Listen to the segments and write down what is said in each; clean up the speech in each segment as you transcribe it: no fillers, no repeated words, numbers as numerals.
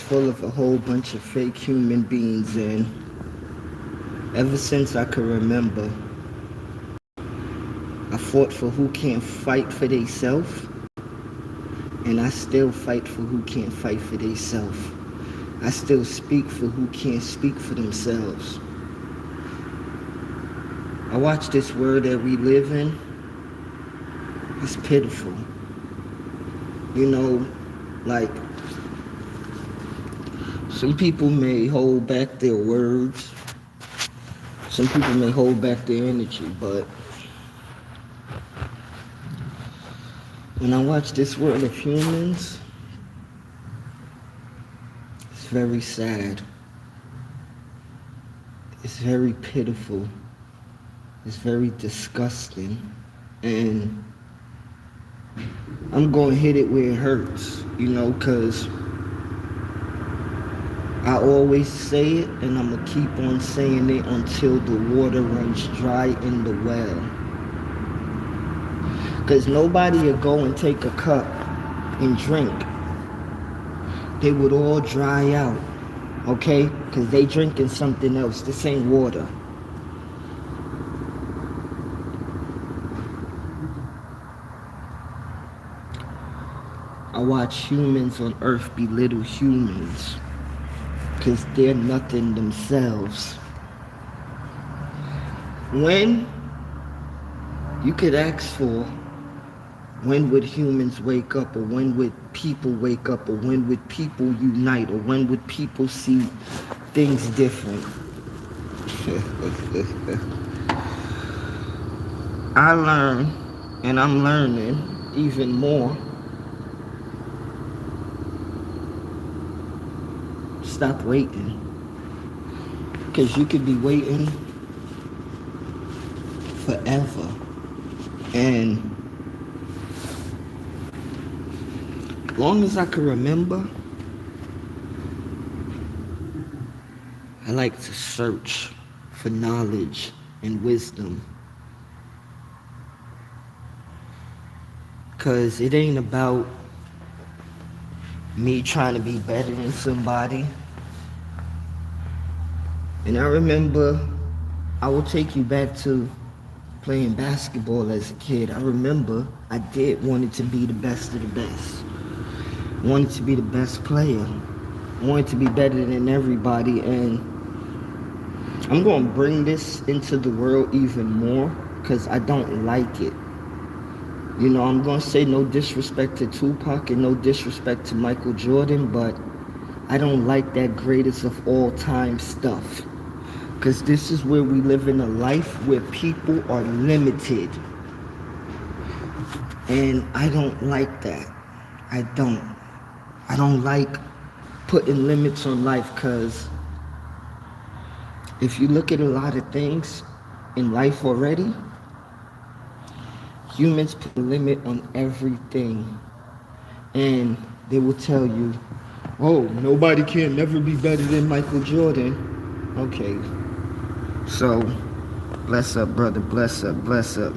full of a whole bunch of fake human beings, and ever since I can remember, I fought for who can't fight for theyself, and I still fight for who can't fight for theyself. I still speak for who can't speak for themselves. I watch this world that we live in. It's pitiful. You know, like, some people may hold back their words. Some people may hold back their energy, but when I watch this world of humans, it's very sad. It's very pitiful. It's very disgusting. And I'm going to hit it where it hurts, you know, because I always say it, and I'm going to keep on saying it until the water runs dry in the well. Because nobody would go and take a cup and drink. They would all dry out, okay? Because they drinking something else. This ain't water. I watch humans on earth belittle humans because they're nothing themselves. When you could ask for, when would humans wake up, or when would people wake up, or when would people unite, or when would people see things different? I learn, and I'm learning even more. Stop waiting, because you could be waiting forever. And as long as I can remember, I like to search for knowledge and wisdom, because it ain't about me trying to be better than somebody. And I remember, I will take you back to playing basketball as a kid. I remember I did wanted to be the best of the best. I wanted to be the best player. I wanted to be better than everybody. And I'm going to bring this into the world even more because I don't like it. You know, I'm going to say no disrespect to Tupac and no disrespect to Michael Jordan, but I don't like that greatest of all time stuff. Because this is where we live in a life where people are limited. And I don't like that. I don't like putting limits on life, because if you look at a lot of things in life already, humans put a limit on everything. And they will tell you, oh, nobody can never be better than Michael Jordan. Okay. So, bless up, brother. Bless up,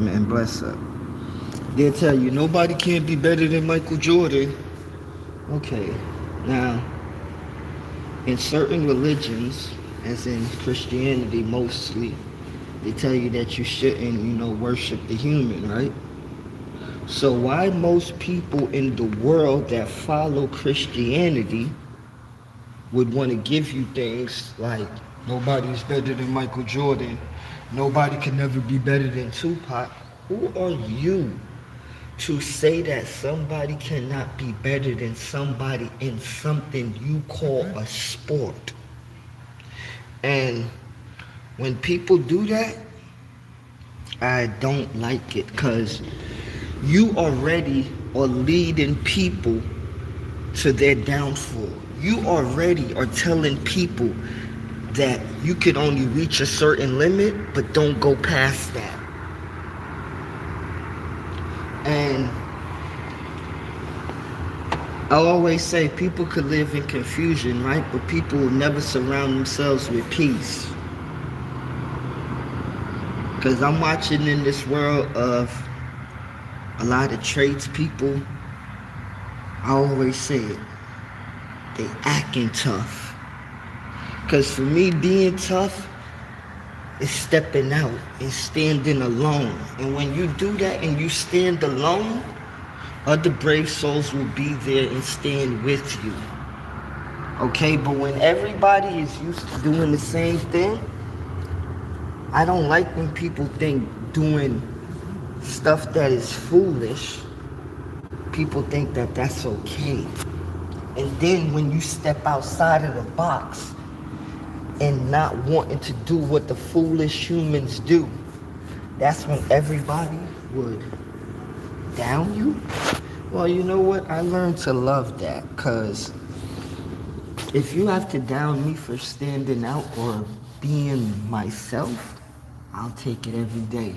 man. Bless up. They'll tell you, nobody can be better than Michael Jordan. Okay. Now, in certain religions, as in Christianity mostly, they tell you that you shouldn't, worship the human, right? So why most people in the world that follow Christianity would want to give you things like, nobody's better than Michael Jordan, nobody can never be better than Tupac? Who are you to say that somebody cannot be better than somebody in something you call a sport? And when people do that, I don't like it, because you already are leading people to their downfall. You already are telling people that you can only reach a certain limit, but don't go past that. And I always say people could live in confusion, right? But people will never surround themselves with peace. Because I'm watching in this world of a lot of tradespeople, I always say it, they acting tough. Because for me, being tough is stepping out and standing alone. And when you do that and you stand alone, other brave souls will be there and stand with you. Okay, but when everybody is used to doing the same thing, I don't like when people think doing stuff that is foolish, people think that that's okay. And then when you step outside of the box and not wanting to do what the foolish humans do, that's when everybody would down you. Well, you know what? I learned to love that, because if you have to down me for standing out or being myself, I'll take it every day.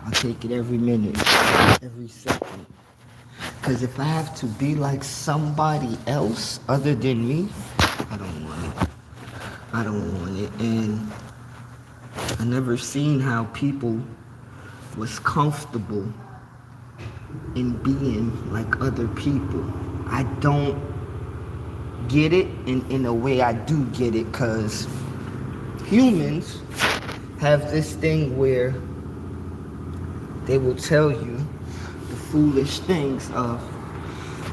I'll take it every minute, every second. Because if I have to be like somebody else other than me, I don't want it. I don't want it. And I never seen how people was comfortable in being like other people. I don't get it, and in a way I do get it, because humans have this thing where they will tell you the foolish things of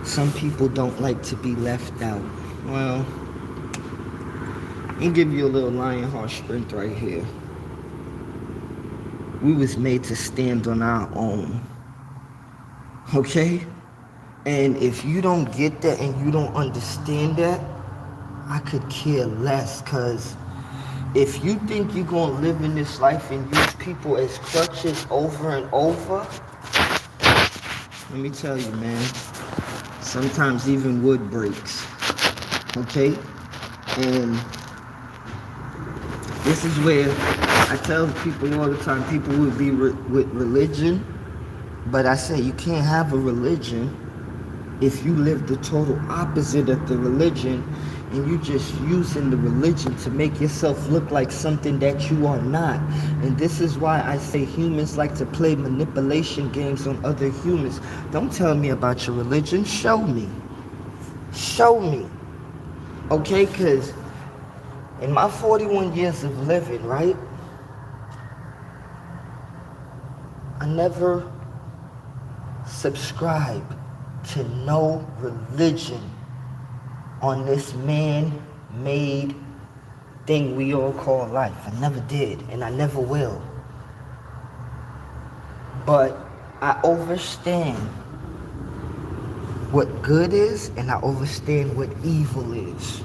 some people don't like to be left out. Well, let me give you a little Lionheart strength right here. We was made to stand on our own. Okay? And if you don't get that and you don't understand that, I could care less, because if you think you're going to live in this life and use people as crutches over and over, let me tell you, man, sometimes even wood breaks. Okay? And this is where I tell people all the time, people will be with religion, but I say you can't have a religion if you live the total opposite of the religion and you just using the religion to make yourself look like something that you are not. And this is why I say humans like to play manipulation games on other humans. Don't tell me about your religion. Show me. Show me. Okay? Because in my 41 years of living, right, I never subscribed to no religion on this man-made thing we all call life. I never did, and I never will. But I understand what good is, and I understand what evil is.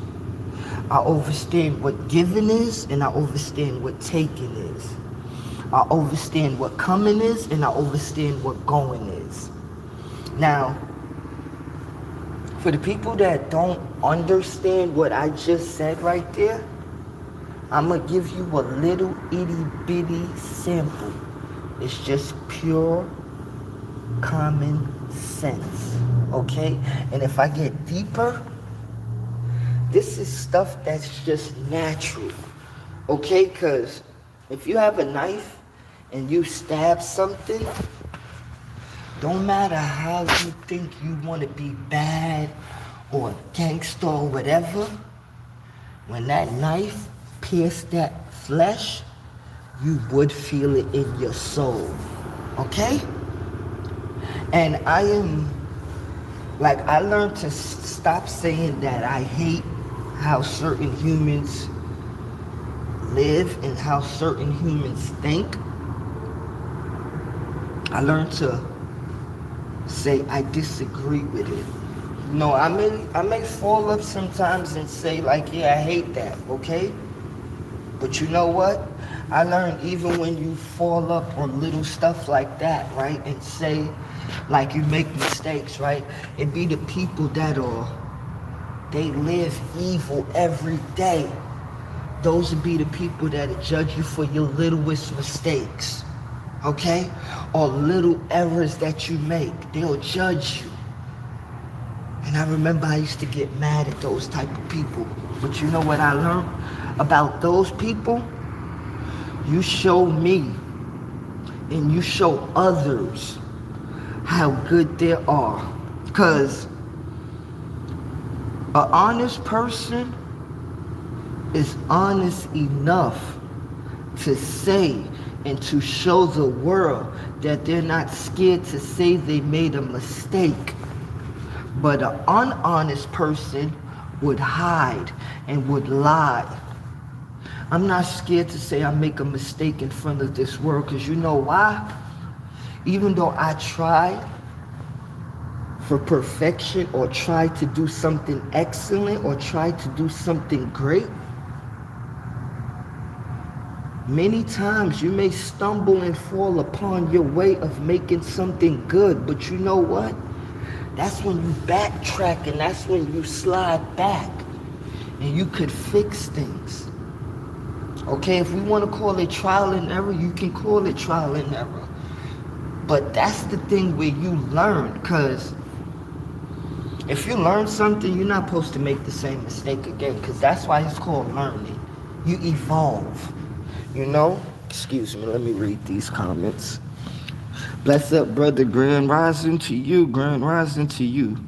I understand what giving is, and I understand what taking is. I understand what coming is, and I understand what going is. Now, for the people that don't understand what I just said right there, I'm going to give you a little itty bitty sample. It's just pure common sense, okay? And if I get deeper, this is stuff that's just natural, okay? Because if you have a knife and you stab something, don't matter how you think you want to be bad or gangster or whatever, when that knife pierced that flesh, you would feel it in your soul, okay? And I learned to stop saying that I hate how certain humans live and how certain humans think. I learned to say I disagree with it. No, I may fall up sometimes and say like, yeah, I hate that, okay? But you know what? I learned even when you fall up on little stuff like that, right? And say like you make mistakes, right? It be the people that they live evil every day. Those would be the people that judge you for your littlest mistakes, okay? Or little errors that you make. They'll judge you. And I remember I used to get mad at those type of people. But you know what I learned about those people? You show me and you show others how good they are. Because An honest person is honest enough to say and to show the world that they're not scared to say they made a mistake. But an unhonest person would hide and would lie. I'm not scared to say I make a mistake in front of this world, because you know why? Even though I try for perfection or try to do something excellent or try to do something great, many times you may stumble and fall upon your way of making something good, but you know what? That's when you backtrack, and that's when you slide back and you could fix things. Okay, if we want to call it trial and error, you can call it trial and error. But that's the thing where you learn, because if you learn something, you're not supposed to make the same mistake again, because that's why it's called learning. You evolve, you know? Excuse me, let me read these comments. Bless up, brother. Grand rising to you. Grand rising to you.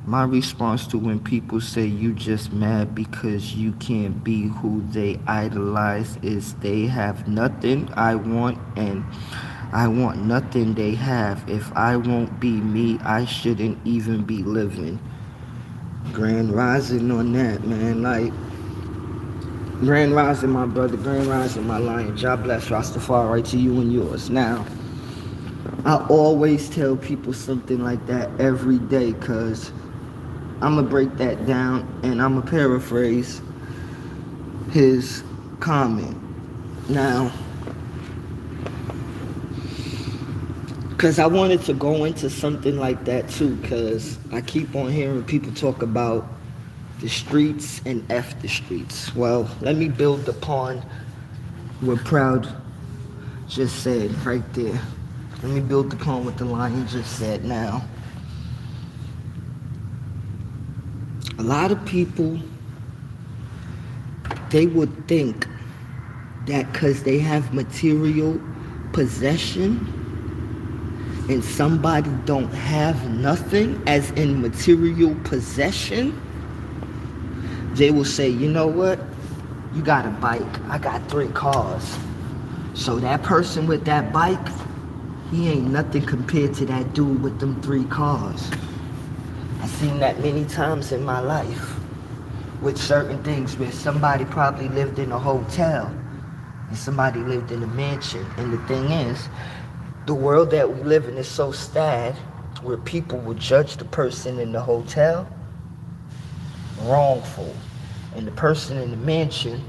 My response to when people say you just mad because you can't be who they idolize is they have nothing I want, and I want nothing they have. If I won't be me, I shouldn't even be living. Grand rising on that, man. Like, grand rising, my brother. Grand rising, my lion. God bless Rastafari to you and yours. Now, I always tell people something like that every day, because I'm going to break that down and I'm going to paraphrase his comment. Now, because I wanted to go into something like that too, because I keep on hearing people talk about the streets and F the streets. Well, let me build upon what Proud just said right there. Let me build upon what the lion just said. Now, a lot of people, they would think that because they have material possession and somebody don't have nothing, as in material possession, they will say, you know what? You got a bike. I got 3 cars. So that person with that bike, he ain't nothing compared to that dude with them 3 cars. I've seen that many times in my life with certain things where somebody probably lived in a hotel and somebody lived in a mansion. And the thing is, the world that we live in is so sad where people will judge the person in the hotel wrongful, and the person in the mansion,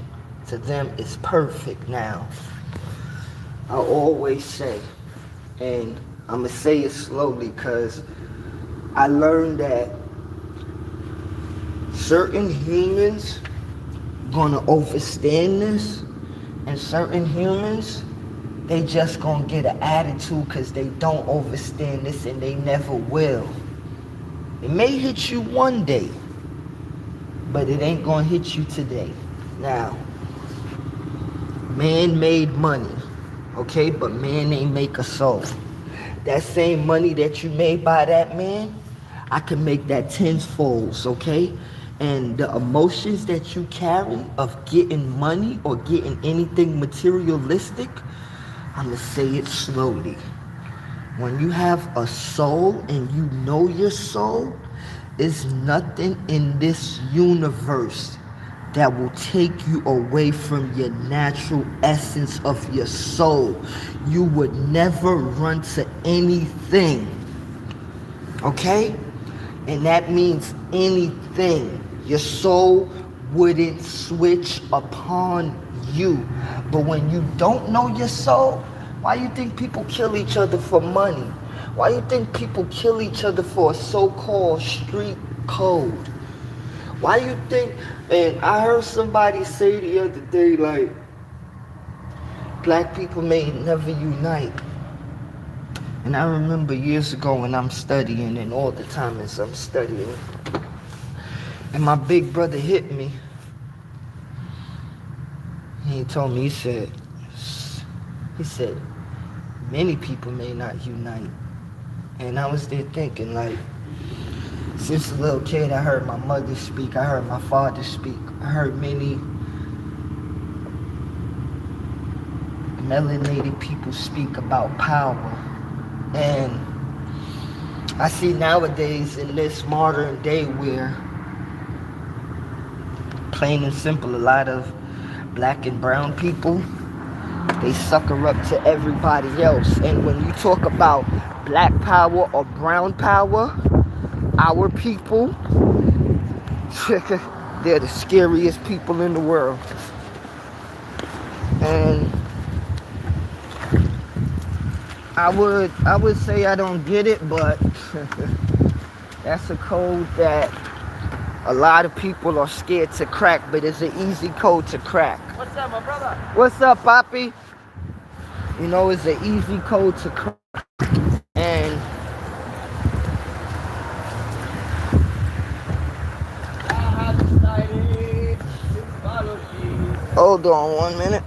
to them, is perfect. Now, I always say, and I'm going to say it slowly, because I learned that certain humans gonna overstand this, and certain humans, they just gonna get an attitude because they don't overstand this, and they never will. It may hit you one day, but it ain't gonna hit you today. Now, man made money, okay, but man ain't make a soul. That same money that you made by that man, I can make that tenfold, okay? And the emotions that you carry of getting money or getting anything materialistic, I'm gonna say it slowly. When you have a soul and you know your soul, is nothing in this universe that will take you away from your natural essence of your soul. You would never run to anything, okay? And that means anything. Your soul wouldn't switch upon you. But when you don't know your soul, why you think people kill each other for money? Why you think people kill each other for a so-called street code? Why you think, and I heard somebody say the other day, like, black people may never unite. And I remember years ago when I'm studying, and all the time as I'm studying, and my big brother hit me. He told me, he said, many people may not unite. And I was there thinking, like, Since a little kid, I heard my mother speak. I heard my father speak. I heard many melanated people speak about power. And I see nowadays in this modern day where, plain and simple, a lot of black and brown people, they sucker up to everybody else. And when you talk about black power or brown power, our people, they're the scariest people in the world. And I would say I don't get it, but that's a code that a lot of people are scared to crack, but it's an easy code to crack. What's up, my brother? What's up, Poppy? You know, it's an easy code to crack. And hold on 1 minute.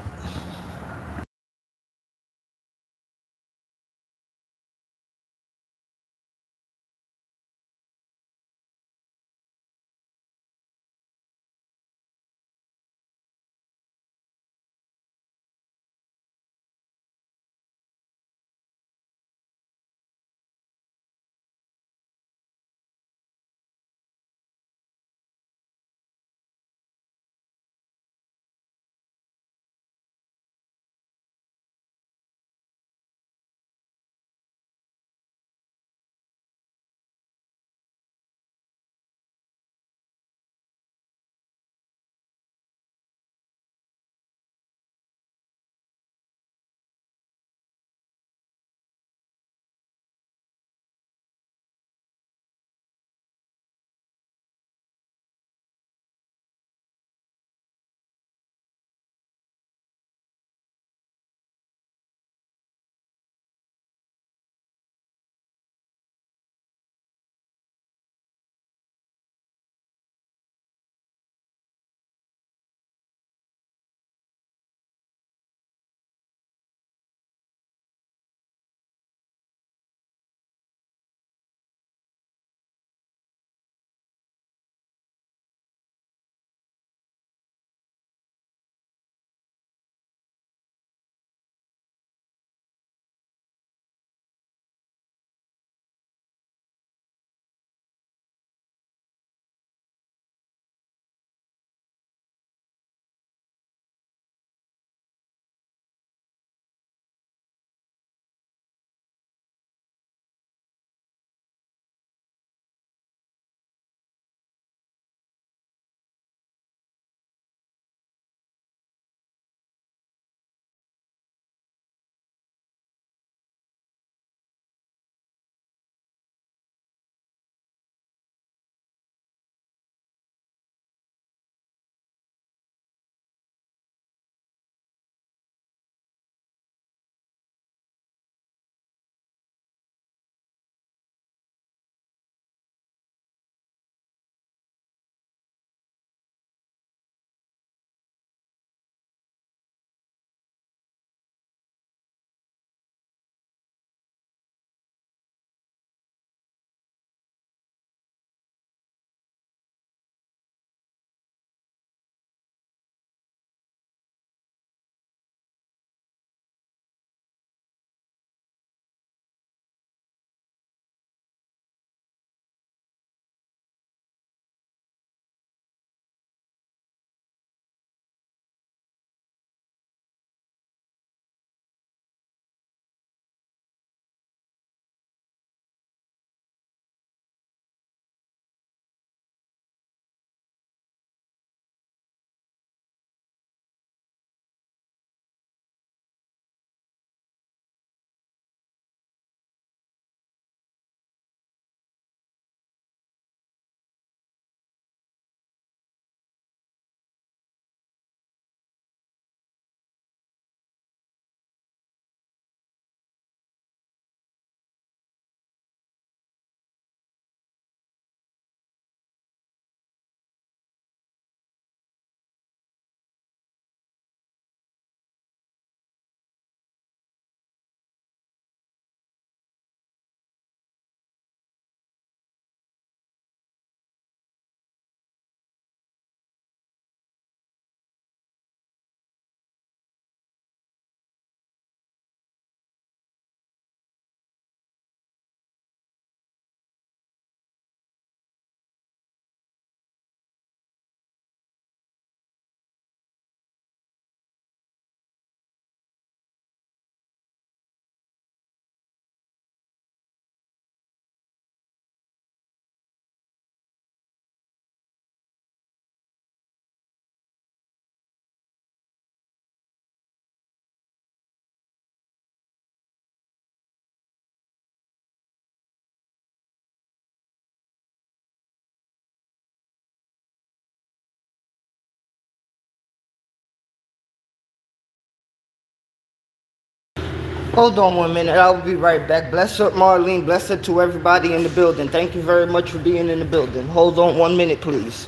Hold on 1 minute. I'll be right back. Bless up, Marlene. Bless her to everybody in the building. Thank you very much for being in the building. Hold on 1 minute, please.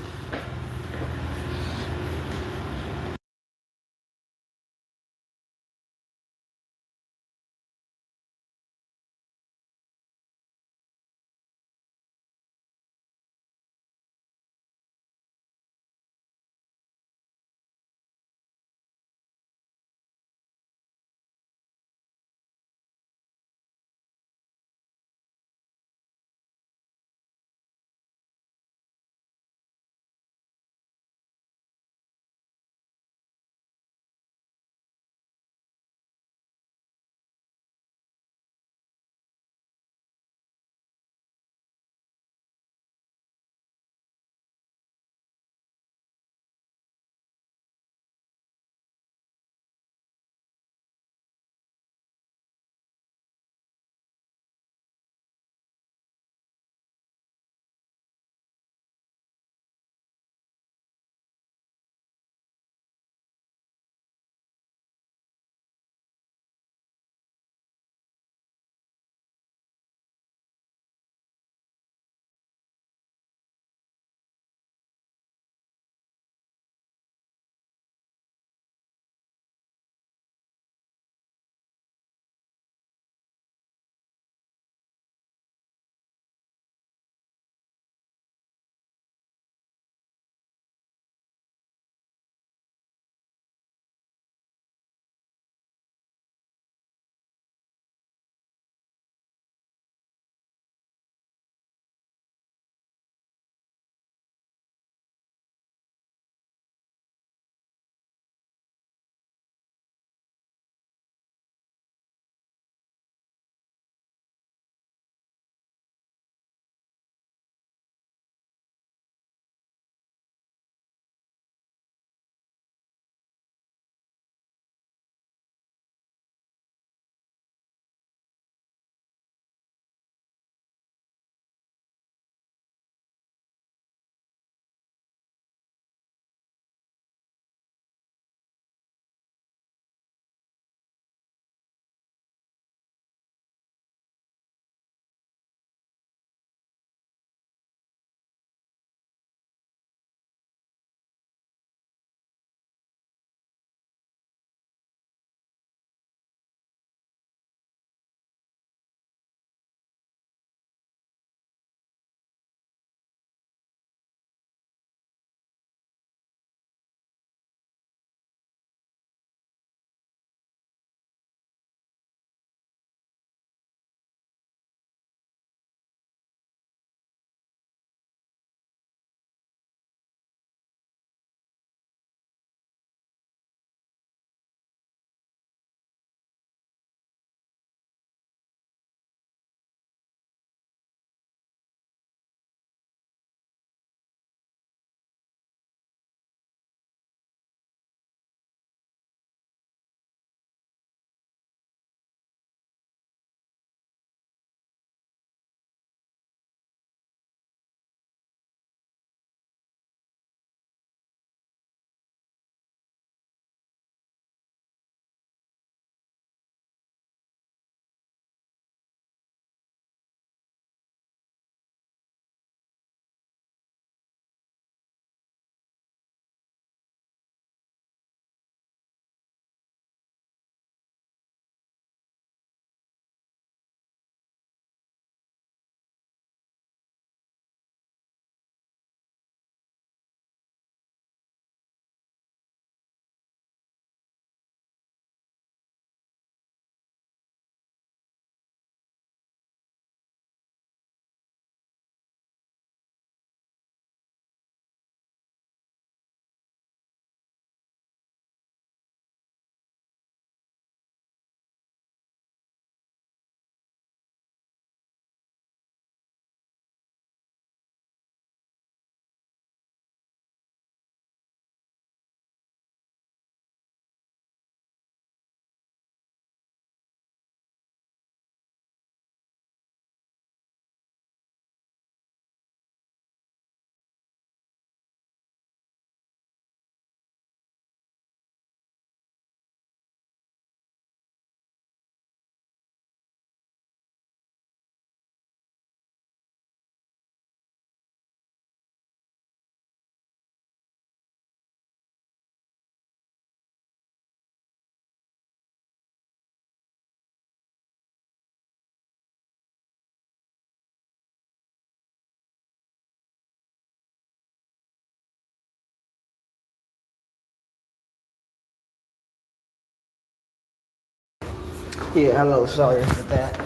Yeah, hello, sorry for that.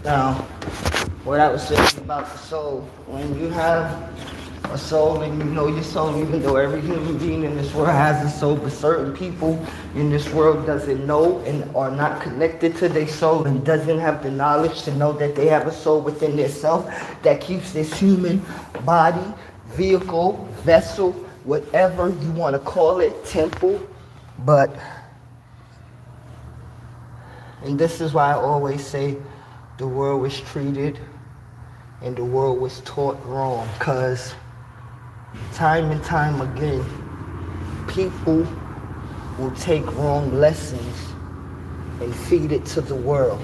Now, what I was saying about the soul, when you have a soul and you know your soul, even though every human being in this world has a soul, but certain people in this world doesn't know and are not connected to their soul and doesn't have the knowledge to know that they have a soul within their self that keeps this human body, vehicle, vessel, whatever you want to call it, temple, but, and this is why I always say the world was treated and the world was taught wrong, because time and time again, people will take wrong lessons and feed it to the world.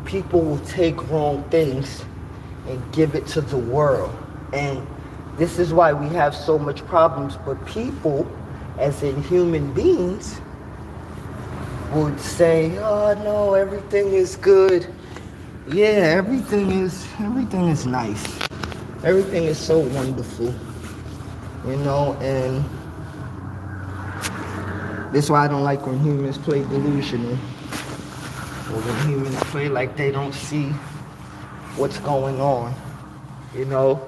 People will take wrong things and give it to the world. And this is why we have so much problems. But people, as in human beings, would say, oh no, everything is good. Yeah, everything is nice. Everything is so wonderful. You know, and that's why I don't like when humans play delusional. Or when humans play like they don't see what's going on. You know?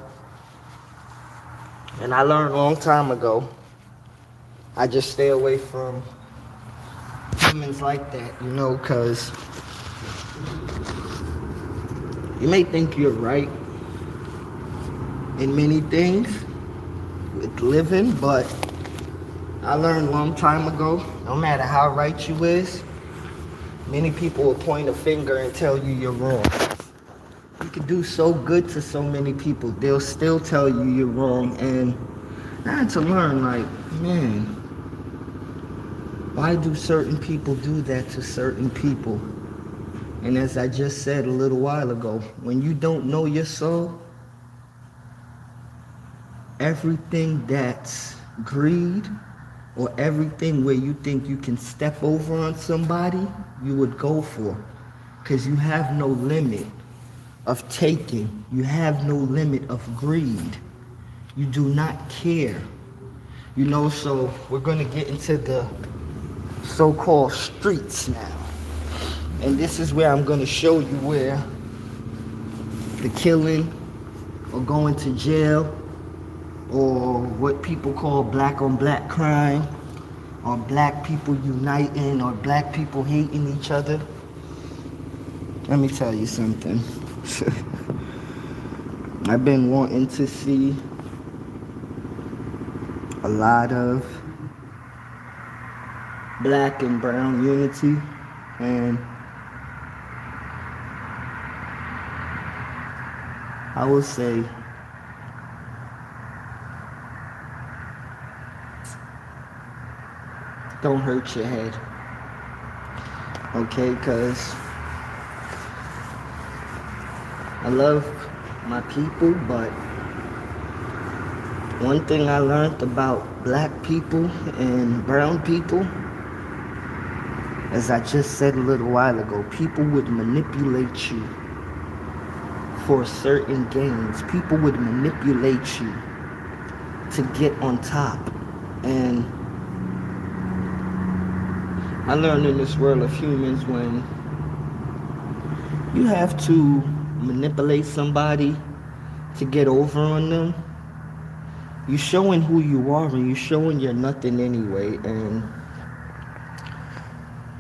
And I learned a long time ago, I just stay away from humans like that, you know, because you may think you're right in many things with living, but I learned a long time ago, no matter how right you is, many people will point a finger and tell you you're wrong. You can do so good to so many people, they'll still tell you you're wrong. And I had to learn, like, man, why do certain people do that to certain people? And as I just said a little while ago, when you don't know your soul, everything that's greed or everything where you think you can step over on somebody, you would go for. Because you have no limit of taking. You have no limit of greed. You do not care. You know, so we're going to get into the so-called streets now. And this is where I'm going to show you where the killing or going to jail or what people call black on black crime or black people uniting or black people hating each other. Let me tell you something. I've been wanting to see a lot of black and brown unity, and I would say don't hurt your head, okay? Because I love my people, but one thing I learned about black people and brown people, as I just said a little while ago, people would manipulate you for certain gains. People would manipulate you to get on top. And I learned in this world of humans, when you have to manipulate somebody to get over on them, you're showing who you are and you're showing you're nothing anyway. And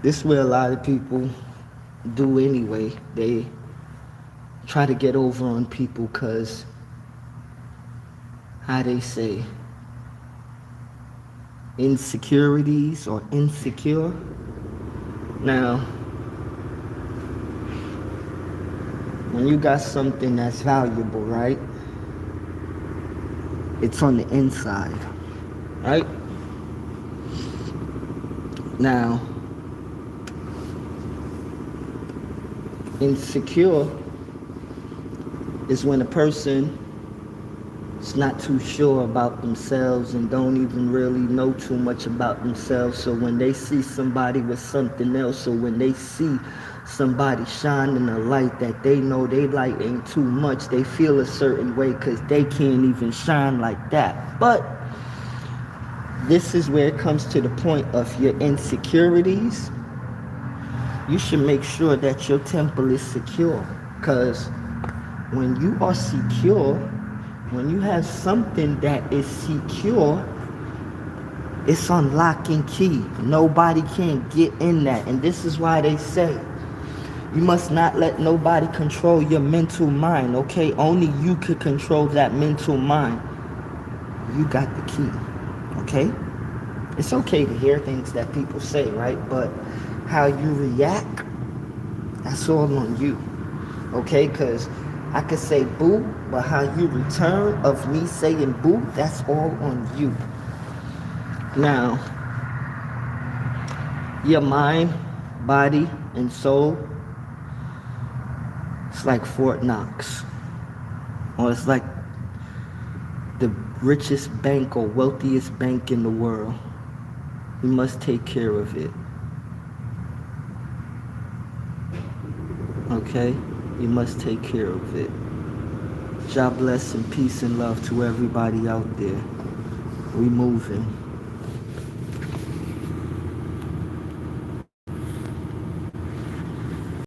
this is where a lot of people do anyway. They try to get over on people because, how they say, insecurities or insecure. Now, when you got something that's valuable, right? It's on the inside, right? Now, insecure is when a person is not too sure about themselves and don't even really know too much about themselves. So when they see somebody with something else, or when they see somebody shining a light that they know they light ain't too much, they feel a certain way because they can't even shine like that. But this is where it comes to the point of your insecurities you should make sure that your temple is secure. Because when you are secure, when you have something that is secure, it's on lock and key. Nobody can get in that. And this is why they say, you must not let nobody control your mental mind, okay? Only you could control that mental mind. You got the key, okay? It's okay to hear things that people say, right? But how you react, that's all on you, okay? Because I could say boo, but how you return of me saying boo, that's all on you. Now, your mind, body, and soul, it's like Fort Knox. Or it's like the richest bank or wealthiest bank in the world. You must take care of it. Okay? You must take care of it. God bless and peace and love to everybody out there. We moving.